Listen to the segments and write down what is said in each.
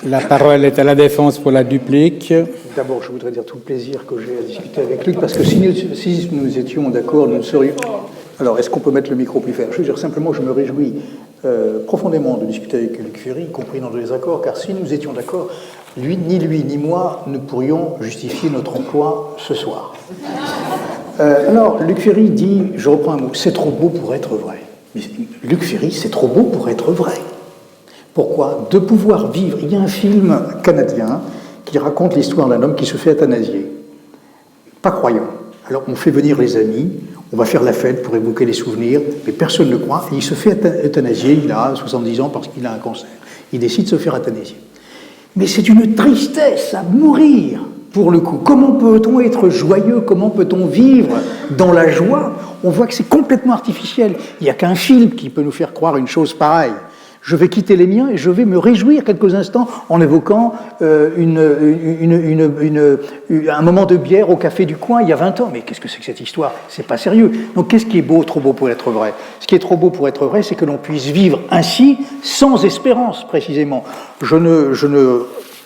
La parole est à la Défense pour la duplique. D'abord, je voudrais dire tout le plaisir que j'ai à discuter avec Luc, parce que si nous étions d'accord, nous ne serions... Alors, est-ce qu'on peut mettre le micro plus fort? Je veux dire, simplement, je me réjouis profondément de discuter avec Luc Ferry, y compris dans les accords, car si nous étions d'accord, lui ni moi ne pourrions justifier notre emploi ce soir. Alors, Luc Ferry dit, je reprends un mot, c'est trop beau pour être vrai. Mais Luc Ferry, c'est trop beau pour être vrai. Pourquoi? De pouvoir vivre. Il y a un film canadien qui raconte l'histoire d'un homme qui se fait euthanasier. Pas croyant. Alors on fait venir les amis, on va faire la fête pour évoquer les souvenirs, mais personne ne croit, et il se fait euthanasier, il a 70 ans parce qu'il a un cancer. Il décide de se faire euthanasier. Mais c'est une tristesse à mourir, pour le coup. Comment peut-on être joyeux? Comment peut-on vivre dans la joie? On voit que c'est complètement artificiel. Il n'y a qu'un film qui peut nous faire croire une chose pareille. Je vais quitter les miens et je vais me réjouir quelques instants en évoquant un moment de bière au café du coin il y a 20 ans. Mais qu'est-ce que c'est que cette histoire? C'est pas sérieux. Donc qu'est-ce qui est beau, trop beau pour être vrai? Ce qui est trop beau pour être vrai, c'est que l'on puisse vivre ainsi, sans espérance précisément.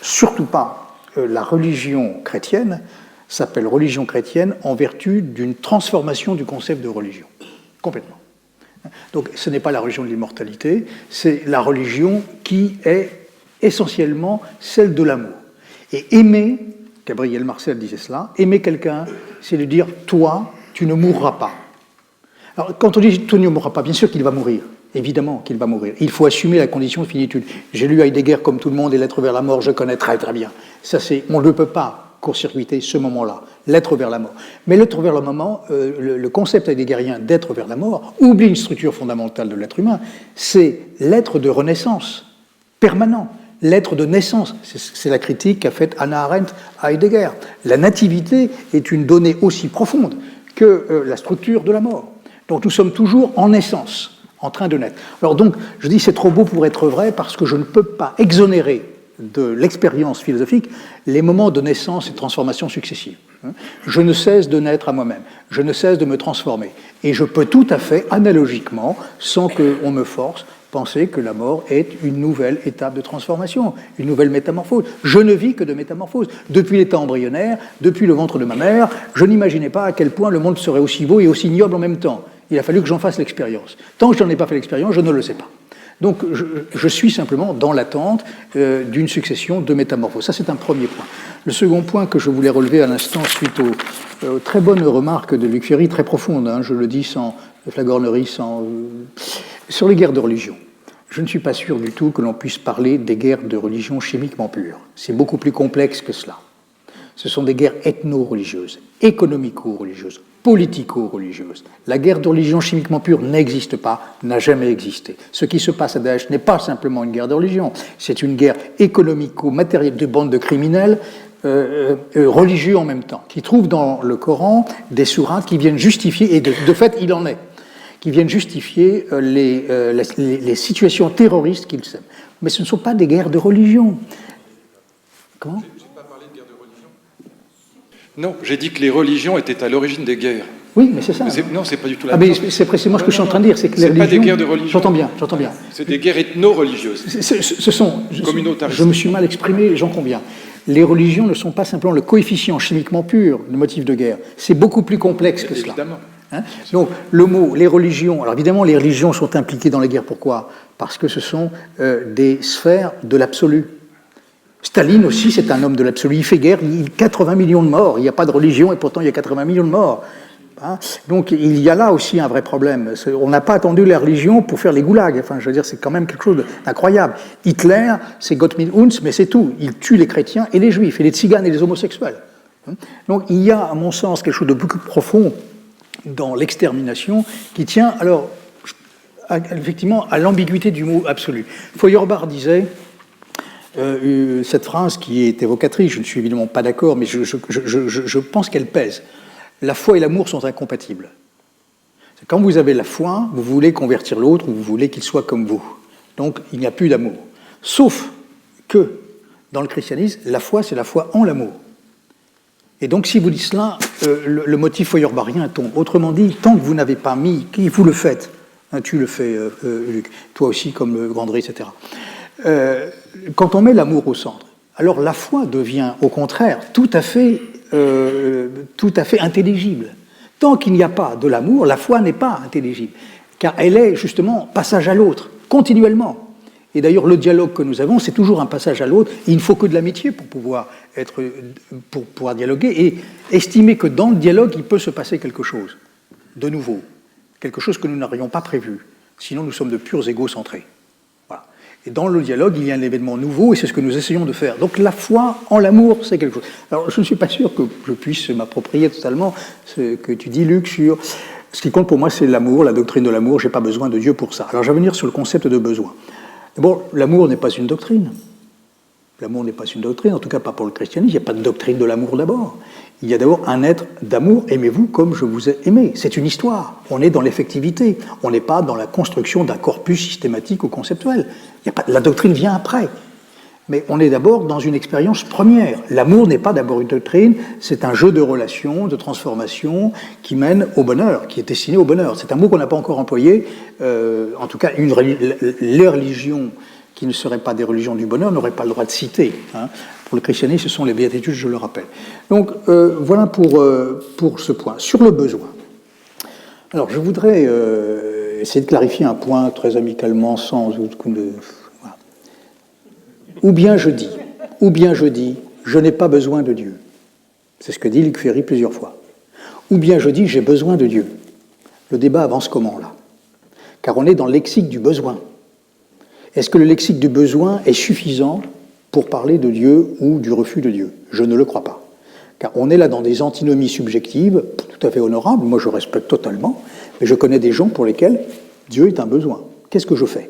Surtout pas, la religion chrétienne s'appelle religion chrétienne en vertu d'une transformation du concept de religion. Complètement. Donc ce n'est pas la religion de l'immortalité, c'est la religion qui est essentiellement celle de l'amour. Et aimer, Gabriel Marcel disait cela, aimer quelqu'un, c'est de dire « toi, tu ne mourras pas ». Alors quand on dit « tu ne mourras pas », bien sûr qu'il va mourir, évidemment qu'il va mourir. Il faut assumer la condition de finitude. J'ai lu Heidegger comme tout le monde et L'être vers la mort, je connais très très bien. Ça c'est, on ne peut pas court-circuiter ce moment-là, l'être vers la mort. Mais l'être vers la mort, le concept heideggerien d'être vers la mort oublie une structure fondamentale de l'être humain, c'est l'être de renaissance, permanent, l'être de naissance. C'est la critique qu'a faite Hannah Arendt à Heidegger. La nativité est une donnée aussi profonde que la structure de la mort. Donc nous sommes toujours en naissance, en train de naître. Alors donc, je dis c'est trop beau pour être vrai parce que je ne peux pas exonérer de l'expérience philosophique les moments de naissance et de transformation successives. Je ne cesse de naître à moi-même, je ne cesse de me transformer. Et je peux tout à fait, analogiquement, sans qu'on me force, penser que la mort est une nouvelle étape de transformation, une nouvelle métamorphose. Je ne vis que de métamorphose. Depuis l'état embryonnaire, depuis le ventre de ma mère, je n'imaginais pas à quel point le monde serait aussi beau et aussi ignoble en même temps. Il a fallu que j'en fasse l'expérience. Tant que je n'en ai pas fait l'expérience, je ne le sais pas. Donc, je suis simplement dans l'attente d'une succession de métamorphoses. Ça, c'est un premier point. Le second point que je voulais relever à l'instant, suite aux très bonnes remarques de Luc Ferry, très profondes, hein, je le dis sans flagornerie, sur les guerres de religion. Je ne suis pas sûr du tout que l'on puisse parler des guerres de religion chimiquement pures. C'est beaucoup plus complexe que cela. Ce sont des guerres ethno-religieuses, économico-religieuses, politico-religieuses. La guerre de religion chimiquement pure n'existe pas, n'a jamais existé. Ce qui se passe à Daesh n'est pas simplement une guerre de religion, c'est une guerre économico-matérielle de bandes de criminels religieux en même temps, qui trouvent dans le Coran des sourates qui viennent justifier, et de fait il en est, qui viennent justifier les situations terroristes qu'ils sèment. Mais ce ne sont pas des guerres de religion. Comment ? Non, j'ai dit que les religions étaient à l'origine des guerres. Oui, mais c'est ça. Non, c'est pas du tout la même chose. C'est précisément ce que je suis en train de dire. C'est pas des guerres de religion. J'entends bien. C'est des guerres ethno-religieuses. Ce sont... communautaristes. Je me suis mal exprimé, j'en conviens. Les religions ne sont pas simplement le coefficient chimiquement pur, le motif de guerre. C'est beaucoup plus complexe que cela. Évidemment. Hein? Donc, le mot, les religions... Alors, évidemment, les religions sont impliquées dans les guerres. Pourquoi? Parce que ce sont des sphères de l'absolu. Staline aussi, c'est un homme de l'absolu. Il fait guerre, il y a 80 millions de morts. Il n'y a pas de religion et pourtant il y a 80 millions de morts. Hein? Donc il y a là aussi un vrai problème. On n'a pas attendu la religion pour faire les goulags. Enfin, je veux dire, c'est quand même quelque chose d'incroyable. Hitler, c'est Gott mit uns, mais c'est tout. Il tue les chrétiens et les juifs, et les tziganes et les homosexuels. Donc il y a, à mon sens, quelque chose de beaucoup plus profond dans l'extermination qui tient, alors, effectivement, à l'ambiguïté du mot absolu. Feuerbach disait... cette phrase qui est évocatrice, je ne suis évidemment pas d'accord, mais je pense qu'elle pèse. La foi et l'amour sont incompatibles. Quand vous avez la foi, vous voulez convertir l'autre, ou vous voulez qu'il soit comme vous. Donc, il n'y a plus d'amour. Sauf que, dans le christianisme, la foi, c'est la foi en l'amour. Et donc, si vous dites cela, le motif feuerbachien tombe. Autrement dit, tant que vous n'avez pas mis, qui vous le faites, hein, tu le fais, Luc, toi aussi, comme le Grandré, etc., quand on met l'amour au centre, alors la foi devient au contraire tout à fait intelligible. Tant qu'il n'y a pas de l'amour, la foi n'est pas intelligible, car elle est justement passage à l'autre, continuellement. Et d'ailleurs, le dialogue que nous avons, c'est toujours un passage à l'autre. Il ne faut que de l'amitié pour pouvoir dialoguer et estimer que dans le dialogue, il peut se passer quelque chose de nouveau, quelque chose que nous n'aurions pas prévu. Sinon, nous sommes de purs égocentrés. Voilà. Et dans le dialogue, il y a un événement nouveau et c'est ce que nous essayons de faire. Donc la foi en l'amour, c'est quelque chose. Alors, je ne suis pas sûr que je puisse m'approprier totalement ce que tu dis, Luc, sur... Ce qui compte pour moi, c'est l'amour, la doctrine de l'amour. Je n'ai pas besoin de Dieu pour ça. Alors, je vais venir sur le concept de besoin. D'abord, l'amour n'est pas une doctrine. L'amour n'est pas une doctrine, en tout cas pas pour le christianisme. Il n'y a pas de doctrine de l'amour d'abord. Il y a d'abord un être d'amour, aimez-vous comme je vous ai aimé. C'est une histoire. On est dans l'effectivité. On n'est pas dans la construction d'un corpus systématique ou conceptuel. La doctrine vient après. Mais on est d'abord dans une expérience première. L'amour n'est pas d'abord une doctrine, c'est un jeu de relations, de transformation qui mène au bonheur, qui est destiné au bonheur. C'est un mot qu'on n'a pas encore employé. En tout cas, les religions qui ne seraient pas des religions du bonheur n'auraient pas le droit de citer. Hein. Pour le christianisme, ce sont les béatitudes, je le rappelle. Donc, voilà pour ce point. Sur le besoin. Alors, je voudrais essayer de clarifier un point très amicalement, sans aucun... Ou bien je dis, je n'ai pas besoin de Dieu. C'est ce que dit Luc Ferry plusieurs fois. Ou bien je dis, j'ai besoin de Dieu. Le débat avance comment, là? Car on est dans le lexique du besoin. Est-ce que le lexique du besoin est suffisant pour parler de Dieu ou du refus de Dieu? Je ne le crois pas. Car on est là dans des antinomies subjectives, tout à fait honorables, moi je respecte totalement, mais je connais des gens pour lesquels Dieu est un besoin. Qu'est-ce que je fais?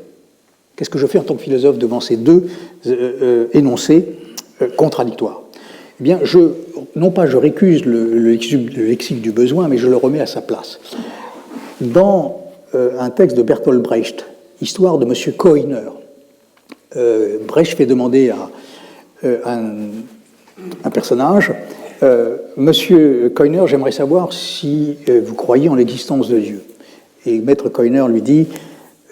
Qu'est-ce que je fais en tant que philosophe devant ces deux énoncés contradictoires? Eh bien, non pas je récuse le lexique du besoin, mais je le remets à sa place. Dans un texte de Bertolt Brecht, Histoire de M. Koiner, Brecht fait demander à un personnage, Monsieur Koiner, j'aimerais savoir si vous croyez en l'existence de Dieu. Et Maître Koiner lui dit,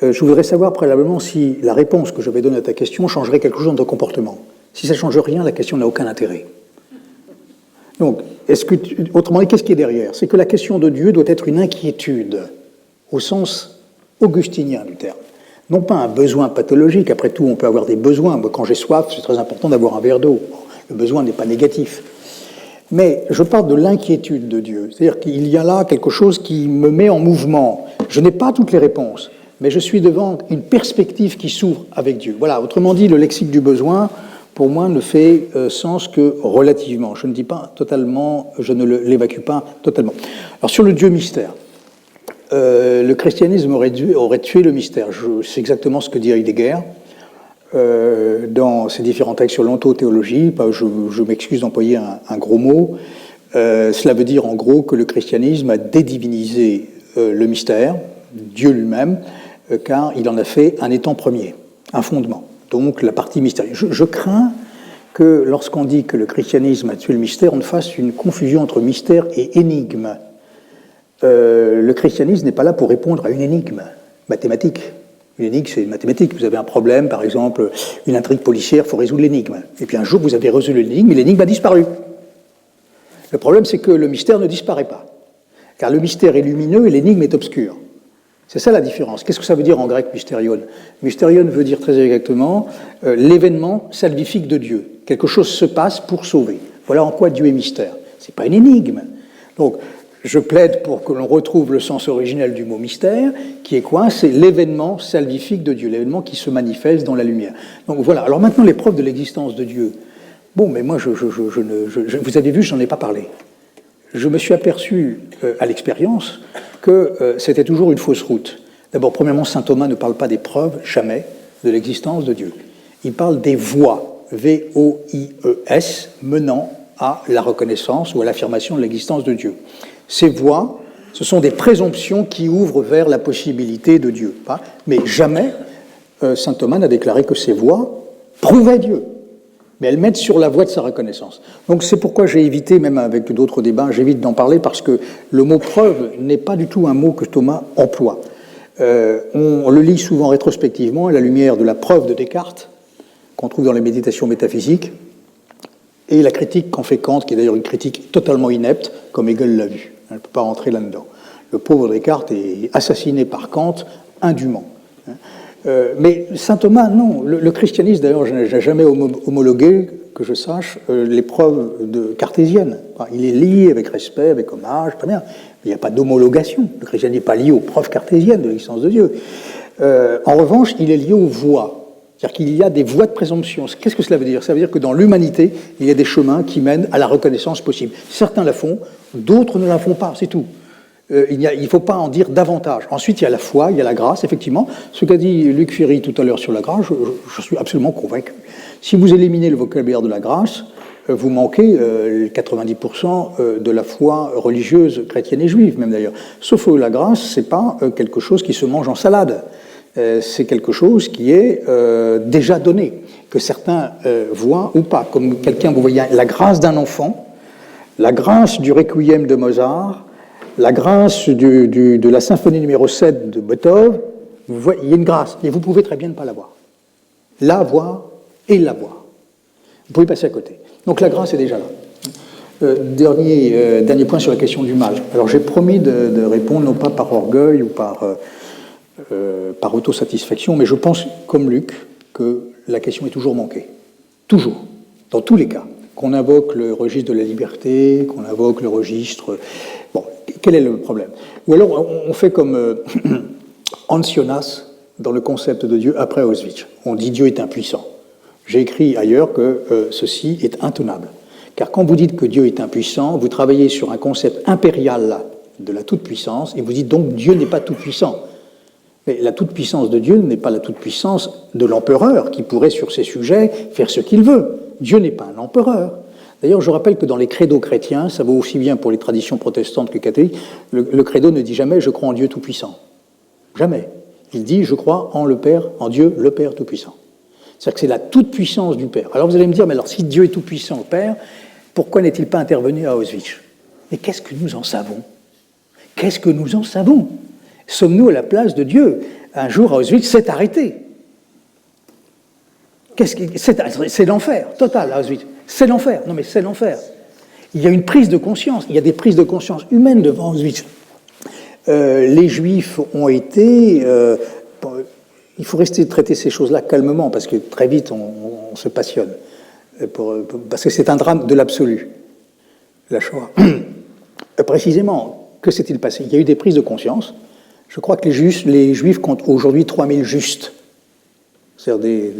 je voudrais savoir préalablement si la réponse que je vais donner à ta question changerait quelque chose dans ton comportement. Si ça ne change rien, la question n'a aucun intérêt. Donc, autrement dit, qu'est-ce qui est derrière? C'est que la question de Dieu doit être une inquiétude, au sens augustinien du terme. Non pas un besoin pathologique, après tout, on peut avoir des besoins. Moi, quand j'ai soif, c'est très important d'avoir un verre d'eau. Le besoin n'est pas négatif. Mais je parle de l'inquiétude de Dieu. C'est-à-dire qu'il y a là quelque chose qui me met en mouvement. Je n'ai pas toutes les réponses, mais je suis devant une perspective qui s'ouvre avec Dieu. Voilà, autrement dit, le lexique du besoin, pour moi, ne fait sens que relativement. Je ne dis pas totalement, je ne l'évacue pas totalement. Alors, sur le Dieu mystère, le christianisme aurait tué le mystère. C'est exactement ce que dit Heidegger dans ses différents textes sur l'ontothéologie. Je m'excuse d'employer un gros mot. Cela veut dire, en gros, que le christianisme a dédivinisé le mystère, Dieu lui-même, car il en a fait un étant premier, un fondement. Donc la partie mystérieuse. Je crains que lorsqu'on dit que le christianisme a tué le mystère, on fasse une confusion entre mystère et énigme. Le christianisme n'est pas là pour répondre à une énigme mathématique. Une énigme, c'est une mathématique. Vous avez un problème, par exemple, une intrigue policière, il faut résoudre l'énigme. Et puis un jour, vous avez résolu l'énigme, et l'énigme a disparu. Le problème, c'est que le mystère ne disparaît pas. Car le mystère est lumineux et l'énigme est obscure. C'est ça la différence. Qu'est-ce que ça veut dire en grec, mystérion? Mystérion veut dire très exactement l'événement salvifique de Dieu. Quelque chose se passe pour sauver. Voilà en quoi Dieu est mystère. Ce n'est pas une énigme. Donc, je plaide pour que l'on retrouve le sens originel du mot mystère, qui est quoi? C'est l'événement salvifique de Dieu, l'événement qui se manifeste dans la lumière. Donc voilà. Alors maintenant, les preuves de l'existence de Dieu. Bon, mais moi, vous avez vu, je n'en ai pas parlé. Je me suis aperçu à l'expérience que c'était toujours une fausse route. D'abord, premièrement, saint Thomas ne parle pas des preuves, jamais, de l'existence de Dieu. Il parle des voies, V-O-I-E-S, menant à la reconnaissance ou à l'affirmation de l'existence de Dieu. Ces voies, ce sont des présomptions qui ouvrent vers la possibilité de Dieu. Mais jamais saint Thomas n'a déclaré que ces voies prouvaient Dieu. Mais elles mettent sur la voie de sa reconnaissance. Donc c'est pourquoi j'ai évité, même avec d'autres débats, j'évite d'en parler parce que le mot preuve n'est pas du tout un mot que Thomas emploie. On le lit souvent rétrospectivement à la lumière de la preuve de Descartes, qu'on trouve dans les méditations métaphysiques, et la critique qu'en fait Kant, qui est d'ailleurs une critique totalement inepte, comme Hegel l'a vu. Elle ne peut pas rentrer là-dedans. Le pauvre Descartes est assassiné par Kant indûment. Mais saint Thomas, non. Le christianisme, d'ailleurs, je n'ai jamais homologué, que je sache, les preuves cartésiennes. Enfin, il est lié avec respect, avec hommage, très bien. Mais il n'y a pas d'homologation. Le christianisme n'est pas lié aux preuves cartésiennes de l'existence de Dieu. En revanche, il est lié aux voies. C'est-à-dire qu'il y a des voies de présomption. Qu'est-ce que cela veut dire? Ça veut dire que dans l'humanité, il y a des chemins qui mènent à la reconnaissance possible. Certains la font, d'autres ne la font pas, c'est tout. Il ne faut pas en dire davantage. Ensuite, il y a la foi, il y a la grâce, effectivement. Ce qu'a dit Luc Ferry tout à l'heure sur la grâce, je suis absolument convaincu. Si vous éliminez le vocabulaire de la grâce, vous manquez 90% de la foi religieuse chrétienne et juive, même d'ailleurs. Sauf que la grâce, ce n'est pas quelque chose qui se mange en salade. C'est quelque chose qui est déjà donné, que certains voient ou pas. Comme quelqu'un, vous voyez, la grâce d'un enfant, la grâce du Requiem de Mozart, la grâce de la symphonie numéro 7 de Beethoven, vous voyez, il y a une grâce, mais vous pouvez très bien ne pas l'avoir. La voir et l'avoir. Vous pouvez passer à côté. Donc la grâce est déjà là. Dernier point sur la question du mal. Alors j'ai promis de répondre non pas par orgueil ou par autosatisfaction, mais je pense, comme Luc, que la question est toujours manquée. Toujours. Dans tous les cas. Qu'on invoque le registre de la liberté, qu'on invoque le registre... Bon, quel est le problème? Ou alors on fait comme Hans Jonas dans le concept de Dieu après Auschwitz. On dit Dieu est impuissant. J'ai écrit ailleurs que ceci est intenable. Car quand vous dites que Dieu est impuissant, vous travaillez sur un concept impérial de la toute-puissance, et vous dites donc Dieu n'est pas tout-puissant. Mais la toute-puissance de Dieu n'est pas la toute-puissance de l'empereur qui pourrait, sur ces sujets, faire ce qu'il veut. Dieu n'est pas un empereur. D'ailleurs, je rappelle que dans les credos chrétiens, ça vaut aussi bien pour les traditions protestantes que catholiques, le credo ne dit jamais « je crois en Dieu tout-puissant ». Jamais. Il dit « je crois en le Père, en Dieu, le Père tout-puissant ». C'est-à-dire que c'est la toute-puissance du Père. Alors vous allez me dire « mais alors si Dieu est tout-puissant au Père, pourquoi n'est-il pas intervenu à Auschwitz ?» Mais qu'est-ce que nous en savons? Qu'est-ce que nous en savons? Sommes-nous à la place de Dieu? Un jour, à Auschwitz, c'est arrêté. C'est l'enfer, total, à Auschwitz. C'est l'enfer. Non, mais c'est l'enfer. Il y a une prise de conscience. Il y a des prises de conscience humaines devant Auschwitz. Les Juifs ont été... il faut rester traiter ces choses-là calmement, parce que très vite, on se passionne. Parce que c'est un drame de l'absolu, la Shoah. Précisément, que s'est-il passé? Il y a eu des prises de conscience. Je crois que les Juifs comptent aujourd'hui 3000 justes. C'est-à-dire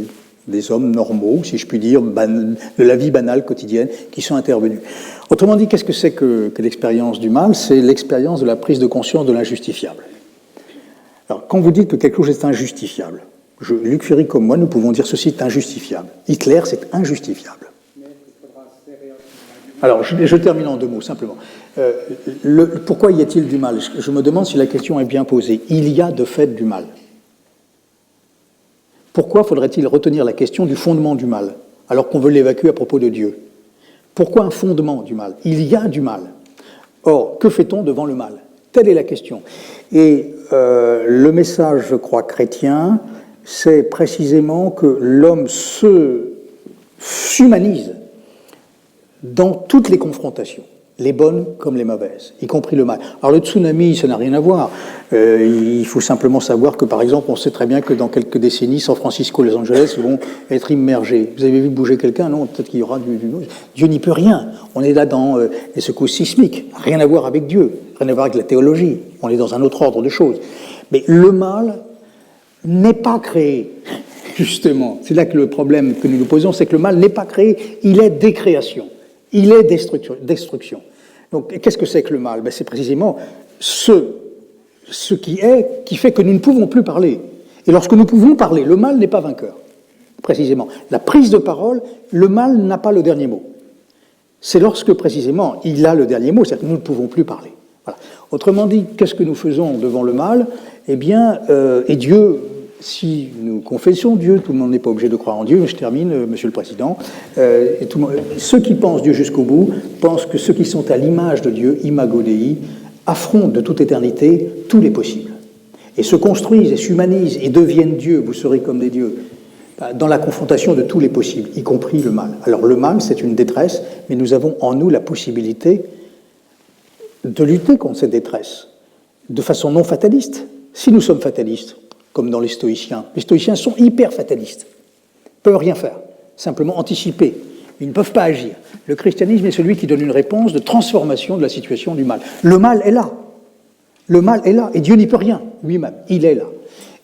des hommes normaux, si je puis dire, de la vie banale, quotidienne, qui sont intervenus. Autrement dit, qu'est-ce que c'est que l'expérience du mal? C'est l'expérience de la prise de conscience de l'injustifiable. Alors, quand vous dites que quelque chose est injustifiable, Luc Ferry comme moi, nous pouvons dire ceci est injustifiable. Hitler, c'est injustifiable. Alors, je termine en 2 mots, simplement. Pourquoi y a-t-il du mal? Je me demande si la question est bien posée. Il y a de fait du mal. Pourquoi faudrait-il retenir la question du fondement du mal, alors qu'on veut l'évacuer à propos de Dieu? Pourquoi un fondement du mal? Il y a du mal. Or, que fait-on devant le mal? Telle est la question. Et le message, je crois, chrétien, c'est précisément que l'homme s'humanise dans toutes les confrontations, les bonnes comme les mauvaises, y compris le mal. Alors le tsunami, ça n'a rien à voir. Il faut simplement savoir que, par exemple, on sait très bien que dans quelques décennies, San Francisco, Los Angeles vont être immergés. Vous avez vu bouger quelqu'un? Non, peut-être qu'il y aura du... Dieu n'y peut rien. On est là dans les secousses sismiques. Rien à voir avec Dieu, rien à voir avec la théologie. On est dans un autre ordre de choses. Mais le mal n'est pas créé, justement. C'est là que le problème que nous nous posons, c'est que le mal n'est pas créé, il est décréation. Il est destruction. Donc, qu'est-ce que c'est que le mal? C'est précisément ce qui fait que nous ne pouvons plus parler. Et lorsque nous pouvons parler, le mal n'est pas vainqueur, précisément. La prise de parole, le mal n'a pas le dernier mot. C'est lorsque, précisément, il a le dernier mot, c'est-à-dire que nous ne pouvons plus parler. Voilà. Autrement dit, qu'est-ce que nous faisons devant le mal? Eh bien, et Dieu... Si nous confessons Dieu, tout le monde n'est pas obligé de croire en Dieu, mais je termine, Monsieur le Président, ceux qui pensent Dieu jusqu'au bout pensent que ceux qui sont à l'image de Dieu, imago Dei, affrontent de toute éternité tous les possibles, et se construisent et s'humanisent et deviennent Dieu, vous serez comme des dieux, dans la confrontation de tous les possibles, y compris le mal. Alors le mal, c'est une détresse, mais nous avons en nous la possibilité de lutter contre cette détresse de façon non fataliste. Si nous sommes fatalistes, comme dans les stoïciens sont hyper fatalistes, ils ne peuvent rien faire, simplement anticiper, ils ne peuvent pas agir. Le christianisme est celui qui donne une réponse de transformation de la situation du mal. Le mal est là, et Dieu n'y peut rien lui-même, il est là.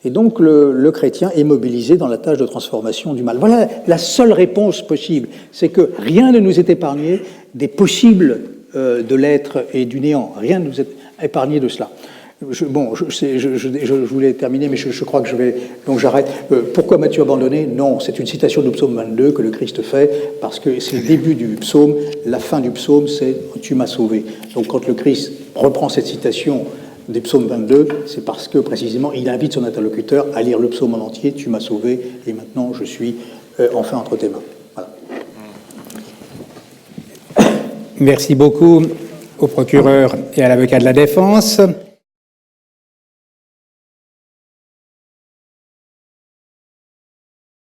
Et donc le chrétien est mobilisé dans la tâche de transformation du mal. Voilà la seule réponse possible, c'est que rien ne nous est épargné des possibles de l'être et du néant, rien ne nous est épargné de cela. Je voulais terminer, mais je crois que je vais... Donc j'arrête. Pourquoi m'as-tu abandonné? Non, c'est une citation du psaume 22 que le Christ fait, parce que c'est le début du psaume, la fin du psaume, c'est « Tu m'as sauvé ». Donc quand le Christ reprend cette citation des psaumes 22, c'est parce que précisément il invite son interlocuteur à lire le psaume en entier, « Tu m'as sauvé, et maintenant je suis enfin entre tes mains ». Voilà. Merci beaucoup au procureur et à l'avocat de la défense.